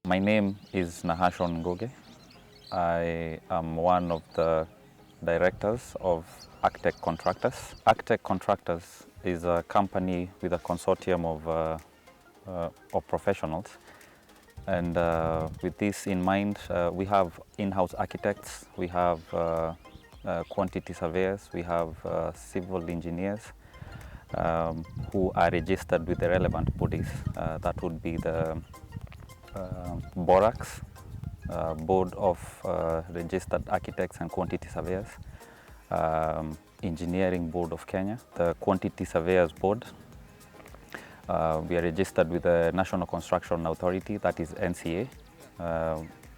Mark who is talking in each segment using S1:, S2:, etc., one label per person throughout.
S1: My name is Nahashon Ngoge. I am one of the directors of Architect Contractors. Architect Contractors is a company with a consortium of professionals. And with this in mind, we have in-house architects, we have quantity surveyors, we have civil engineers who are registered with the relevant bodies. That would be the BORACS, Board of Registered Architects and Quantity Surveyors, Engineering Board of Kenya, the Quantity Surveyors Board. We are registered with the National Construction Authority, that is NCA.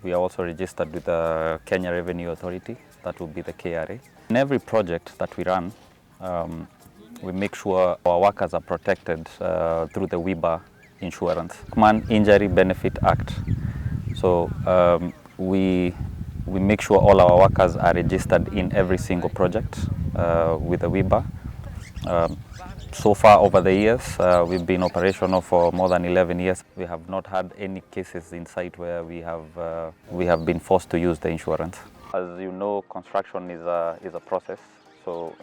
S1: We are also registered with the Kenya Revenue Authority, that would be the KRA. In every project that we run, we make sure our workers are protected through the WIBA insurance, Workman Injury Benefit Act. So we make sure all our workers are registered in every single project with the WIBA. So far over the years, we've been operational for more than 11 years. We have not had any cases in site where we have been forced to use the insurance. As you know, construction is a process. So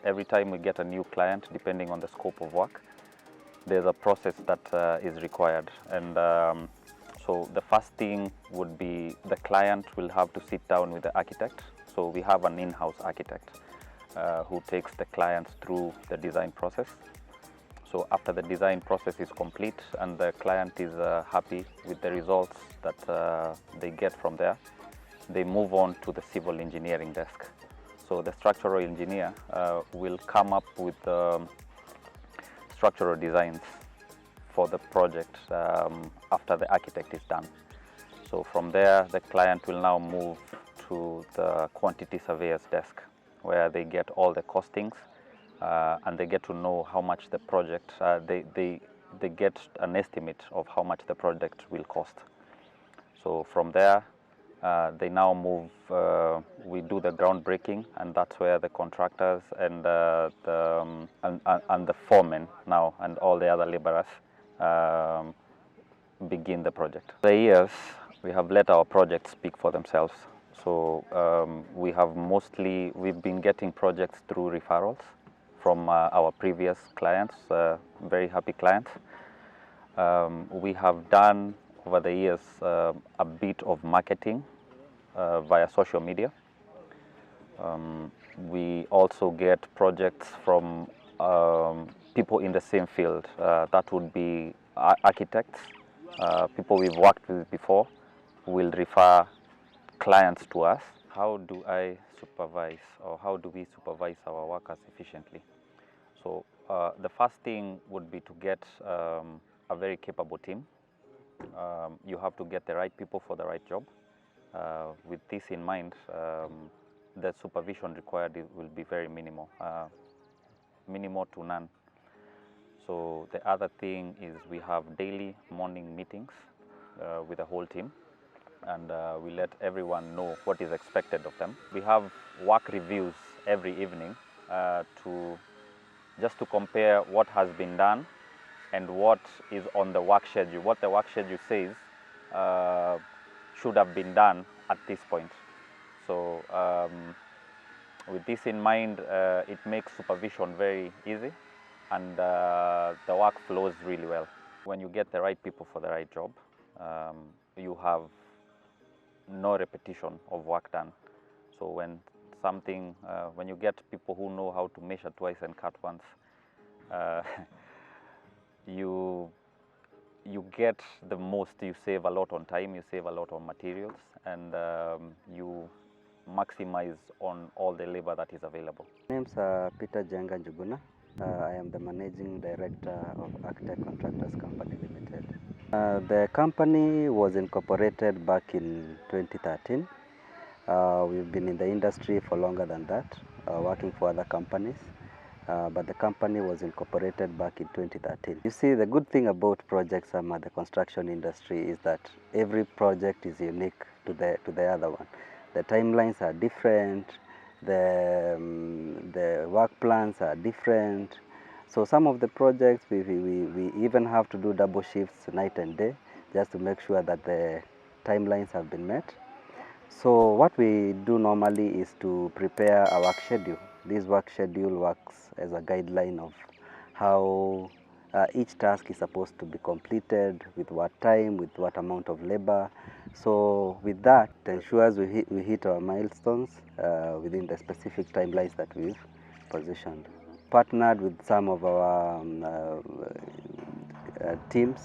S1: every time we get a new client, depending on the scope of work, there's a process that is required. And so the first thing would be the client will have to sit down with the architect. So we have an in-house architect who takes the clients through the design process. So after the design process is complete and the client is happy with the results that they get from there, they move on to the civil engineering desk. So the structural engineer will come up with structural designs for the project after the architect is done. So from there, the client will now move to the quantity surveyor's desk, where they get all the costings and they get to know how much the project, they get an estimate of how much the project will cost. So from there, they now move, we do the groundbreaking, and that's where the contractors and the foremen now and all the other laborers begin the project. For the years, we have let our projects speak for themselves. So we've been getting projects through referrals from our previous clients, very happy clients. We have done over the years a bit of marketing via social media. We also get projects from people in the same field. That would be architects, people we've worked with before will refer clients to us. How do I supervise, or how do we supervise our workers efficiently? So the first thing would be to get a very capable team. You have to get the right people for the right job. With this in mind, the supervision required will be very minimal, minimal to none. So the other thing is we have daily morning meetings with the whole team, and we let everyone know what is expected of them. We have work reviews every evening just to compare what has been done and what is on the work schedule, what the work schedule says should have been done at this point. So with this in mind, it makes supervision very easy, and the work flows really well. When you get the right people for the right job, you have no repetition of work done. So when you get people who know how to measure twice and cut once, you get the most. You save a lot on time, you save a lot on materials, and you maximize on all the labor that is available.
S2: My name is Peter Jenga Njuguna. I am the Managing Director of Architect Contractors Company Limited. The company was incorporated back in 2013. We've been in the industry for longer than that, working for other companies. But the company was incorporated back in 2013. You see, the good thing about projects at the construction industry is that every project is unique to the other one. The timelines are different, the work plans are different. So some of the projects we even have to do double shifts night and day. just to make sure that the timelines have been met. So what we do normally is to prepare a work schedule. This work schedule works as a guideline of how each task is supposed to be completed, with what time, with what amount of labor. So with that, it ensures we hit our milestones within the specific timelines that we've positioned. Partnered with some of our teams.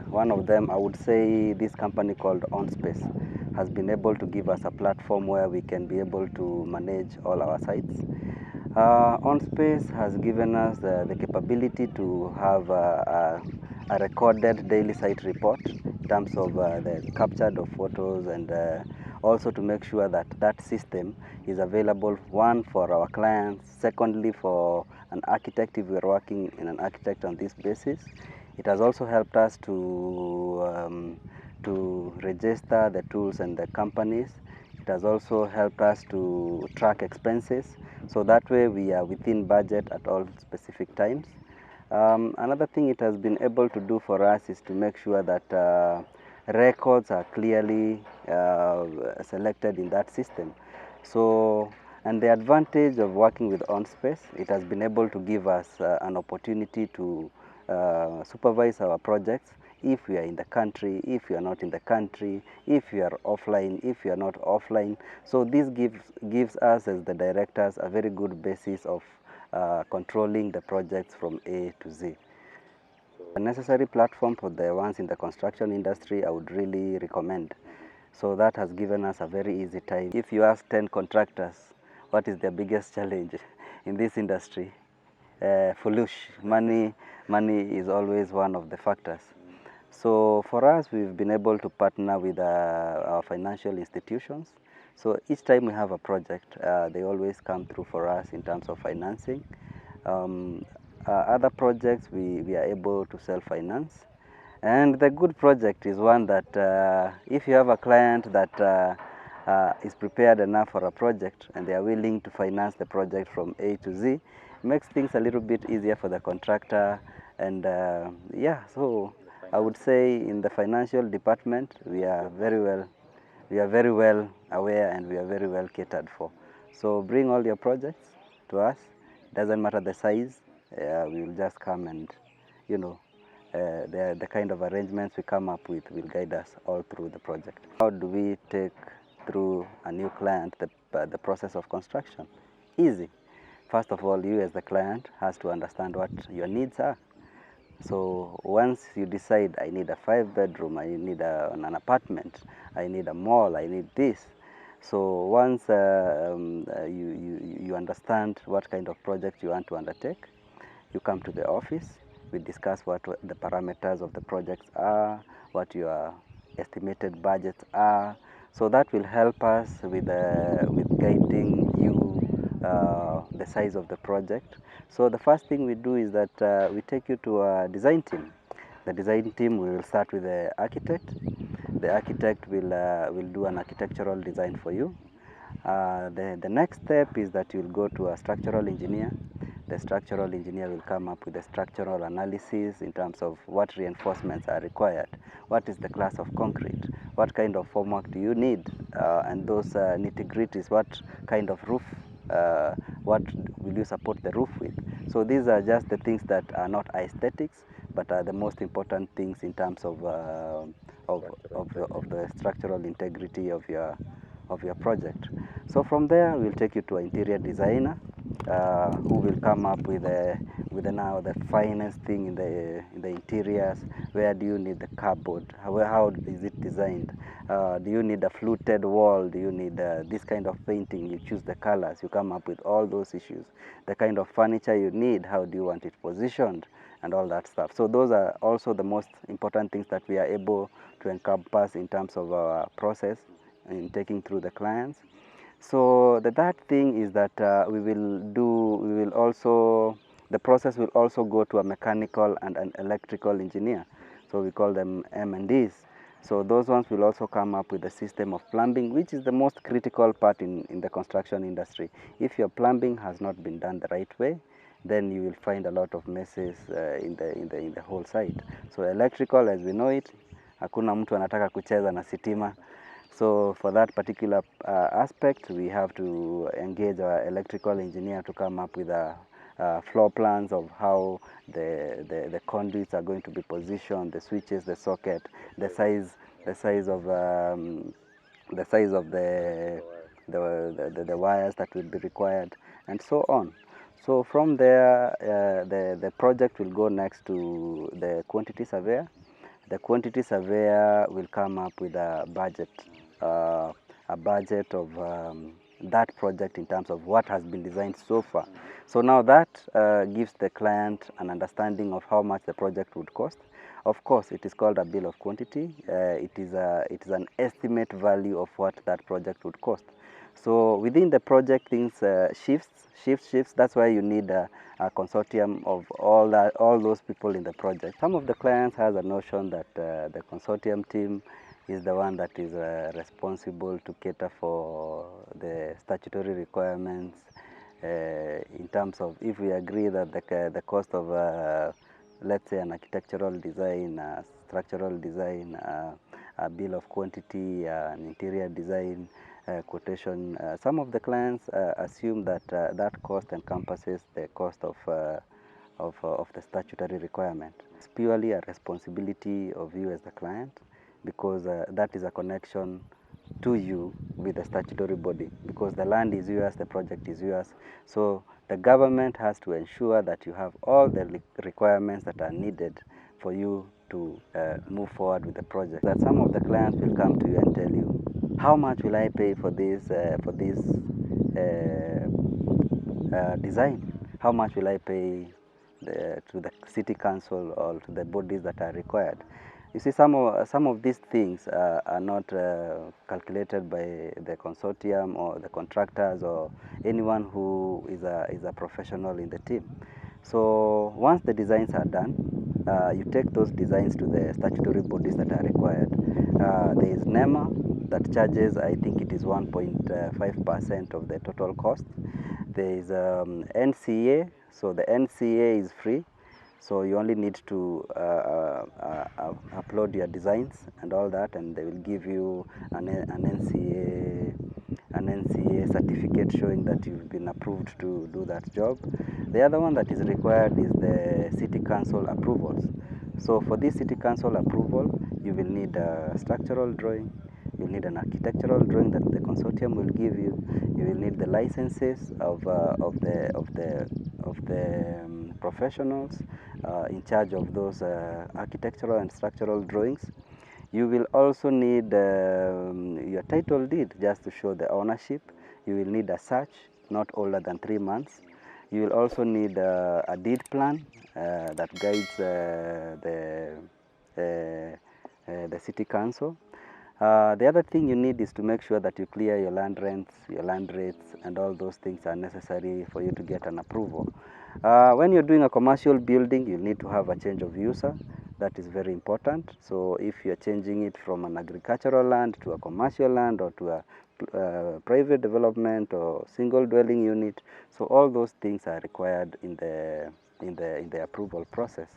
S2: One of them, I would say, this company called OnSpace has been able to give us a platform where we can be able to manage all our sites. OnSpace has given us the capability to have a recorded daily site report in terms of the captured of photos, and also to make sure that that system is available, one, for our clients, secondly, for an architect if we're working in an architect on this basis. It has also helped us to register the tools and the companies. It has also helped us to track expenses, so that way we are within budget at all specific times. Another thing it has been able to do for us is to make sure that records are clearly selected in that system. So, and the advantage of working with OnSpace, it has been able to give us an opportunity to supervise our projects if we are in the country, if we are not in the country, if we are offline, if we are not offline. So this gives us as the directors a very good basis of controlling the projects from A to Z. A necessary platform for the ones in the construction industry, I would really recommend. So that has given us a very easy time. If you ask 10 contractors what is their biggest challenge in this industry, money is always one of the factors. So for us, we've been able to partner with our financial institutions. So each time we have a project, they always come through for us in terms of financing. Other projects we are able to self-finance. And the good project is one that if you have a client that is prepared enough for a project and they are willing to finance the project from A to Z, it makes things a little bit easier for the contractor. And yeah, so I would say in the financial department, we are very well aware and we are very well catered for. So bring all your projects to us. Doesn't matter the size, we will just come and, you know, the kind of arrangements we come up with will guide us all through the project. How do we take through a new client the process of construction? Easy. First of all, you as the client has to understand what your needs are. So once you decide, I need a 5-bedroom, I need an apartment, I need a mall, I need this. So once you understand what kind of project you want to undertake, you come to the office, we discuss what the parameters of the projects are, what your estimated budgets are. So that will help us with guiding you the size of the project. So the first thing we do is that we take you to a design team. The design team, we will start with the architect. The architect will do an architectural design for you. The next step is that you'll go to a structural engineer. The structural engineer will come up with a structural analysis in terms of what reinforcements are required, what is the class of concrete, what kind of formwork do you need, and those nitty-gritties, what kind of roof, what will you support the roof with. So these are just the things that are not aesthetics, but are the most important things in terms of the structural integrity of your project. So from there, we'll take you to an interior designer who will come up with now the finest thing in the interiors. Where do you need the cupboard? How is it designed? Do you need a fluted wall? Do you need this kind of painting? You choose the colors. You come up with all those issues. The kind of furniture you need. How do you want it positioned? And all that stuff. So those are also the most important things that we are able to encompass in terms of our process in taking through the clients. So the third thing is that the process will also go to a mechanical and an electrical engineer. So we call them M&Ds. So those ones will also come up with a system of plumbing, which is the most critical part in the construction industry. If your plumbing has not been done the right way, then you will find a lot of messes in the whole site. So electrical, as we know it, hakuna mtu anataka kucheza na sitima. So for that particular aspect, we have to engage our electrical engineer to come up with floor plans of how the conduits are going to be positioned, the switches, the socket, the size of the wires that will be required, and so on. So from there, the project will go next to the quantity surveyor. The quantity surveyor will come up with a budget of that project in terms of what has been designed so far. So now that gives the client an understanding of how much the project would cost. Of course, it is called a bill of quantity. It is an estimate value of what that project would cost. So within the project, things shifts. That's why you need a consortium of all those people in the project. Some of the clients has a notion that the consortium team is the one that is responsible to cater for the statutory requirements in terms of, if we agree that the cost of let's say an architectural design, structural design, a bill of quantity, an interior design, quotation. Some of the clients assume that that cost encompasses the cost of the statutory requirement. It's purely a responsibility of you as the client, because that is a connection to you with the statutory body, because the land is yours, the project is yours. So the government has to ensure that you have all the requirements that are needed for you to move forward with the project. That some of the clients will come to you and tell you, how much will I pay for this design? How much will I pay to the city council or to the bodies that are required? You see, some of these things are not calculated by the consortium or the contractors or anyone who is a professional in the team. So once the designs are done, you take those designs to the statutory bodies that are required. There is NEMA that charges, I think it is 1.5% of the total cost. There is NCA, so the NCA is free. So you only need to upload your designs and all that, and they will give you an NCA certificate showing that you've been approved to do that job. The other one that is required is the city council approvals. So for this city council approval, you will need a structural drawing, you'll need an architectural drawing that the consortium will give you. You will need the licenses of the professionals in charge of those architectural and structural drawings. You will also need your title deed, just to show the ownership. You will need a search not older than 3 months. You will also need a deed plan that guides the city council. The other thing you need is to make sure that you clear your land rents, your land rates, and all those things are necessary for you to get an approval. When you're doing a commercial building, you need to have a change of user. That is very important. So if you're changing it from an agricultural land to a commercial land, or to a private development or single dwelling unit, so all those things are required in the approval process.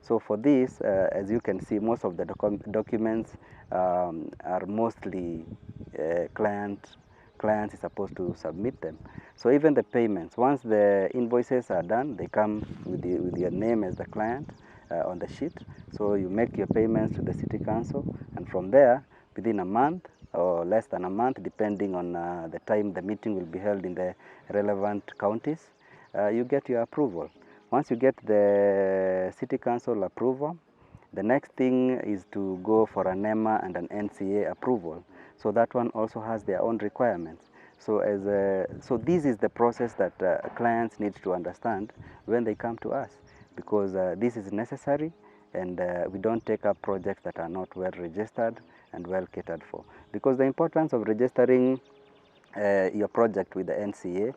S2: So for this, as you can see, most of the documents are mostly clients is supposed to submit them. So even the payments, once the invoices are done, they come with your name as the client on the sheet. So you make your payments to the city council, and from there, within a month or less than a month, depending on the time the meeting will be held in the relevant counties, you get your approval. Once you get the city council approval, the next thing is to go for an NEMA and an NCA approval. So that one also has their own requirements. So so this is the process that clients need to understand when they come to us, because this is necessary, and we don't take up projects that are not well registered and well catered for. Because the importance of registering your project with the NCA,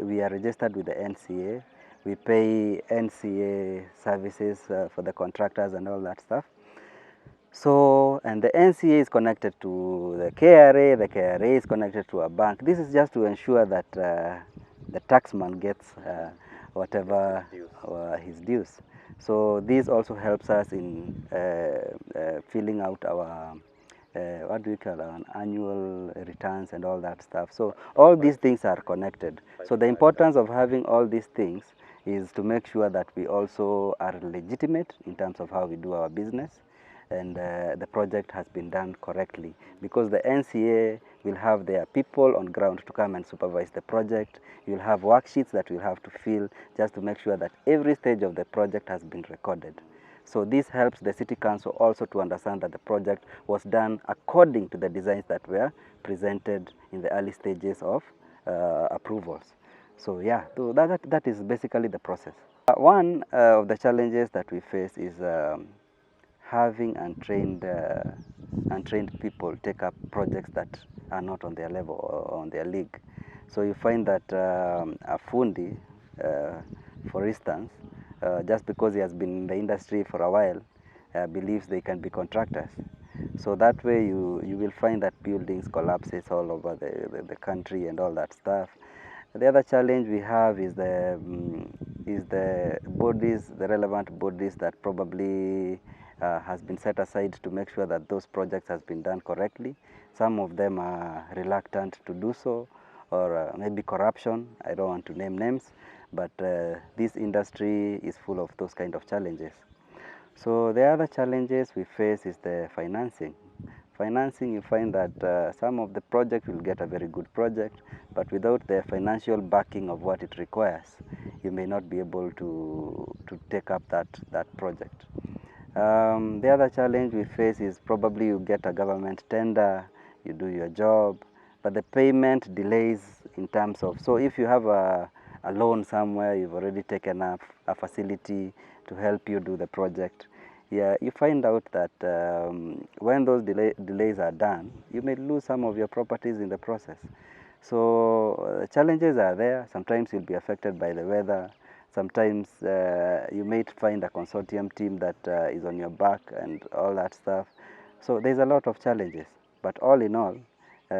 S2: we are registered with the NCA. We pay NCA services for the contractors and all that stuff. So, and the NCA is connected to the KRA is connected to a bank. This is just to ensure that the taxman gets whatever his dues. So this also helps us in filling out our what do we call an annual returns and all that stuff. So all these things are connected. So the importance of having all these things is to make sure that we also are legitimate in terms of how we do our business, and the project has been done correctly, because the NCA will have their people on ground to come and supervise the project. You'll have worksheets that we'll have to fill just to make sure that every stage of the project has been recorded. So this helps the City Council also to understand that the project was done according to the designs that were presented in the early stages of approvals. So yeah, so that is basically the process. One of the challenges that we face is having untrained people take up projects that are not on their level or on their league. So you find that a fundi, for instance, just because he has been in the industry for a while, believes they can be contractors. So that way you will find that buildings collapses all over the country and all that stuff. The other challenge we have is the bodies, the relevant bodies that probably has been set aside to make sure that those projects has been done correctly. Some of them are reluctant to do so, or maybe corruption. I don't want to name names, but this industry is full of those kind of challenges. So the other challenges we face is the financing. Financing, you find that some of the projects will get a very good project, but without the financial backing of what it requires, you may not be able to take up that project. The other challenge we face is probably you get a government tender, you do your job, but the payment delays in terms of, so if you have a loan somewhere, you've already taken up a facility to help you do the project, yeah, you find out that when those delays are done, you may lose some of your properties in the process. So challenges are there. Sometimes you'll be affected by the weather. Sometimes you might find a consortium team that is on your back and all that stuff. So there's a lot of challenges. But all in all,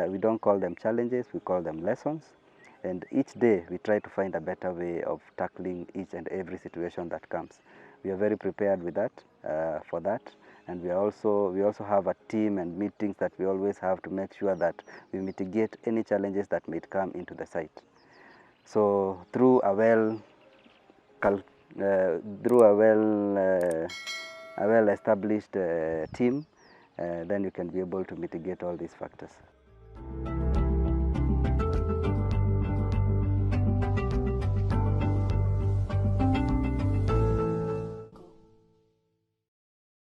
S2: we don't call them challenges, we call them lessons. And each day we try to find a better way of tackling each and every situation that comes. We are very prepared with that, for that. And we also have a team and meetings that we always have to make sure that we mitigate any challenges that may come into the site. So through a well established team, then you can be able to mitigate all these factors.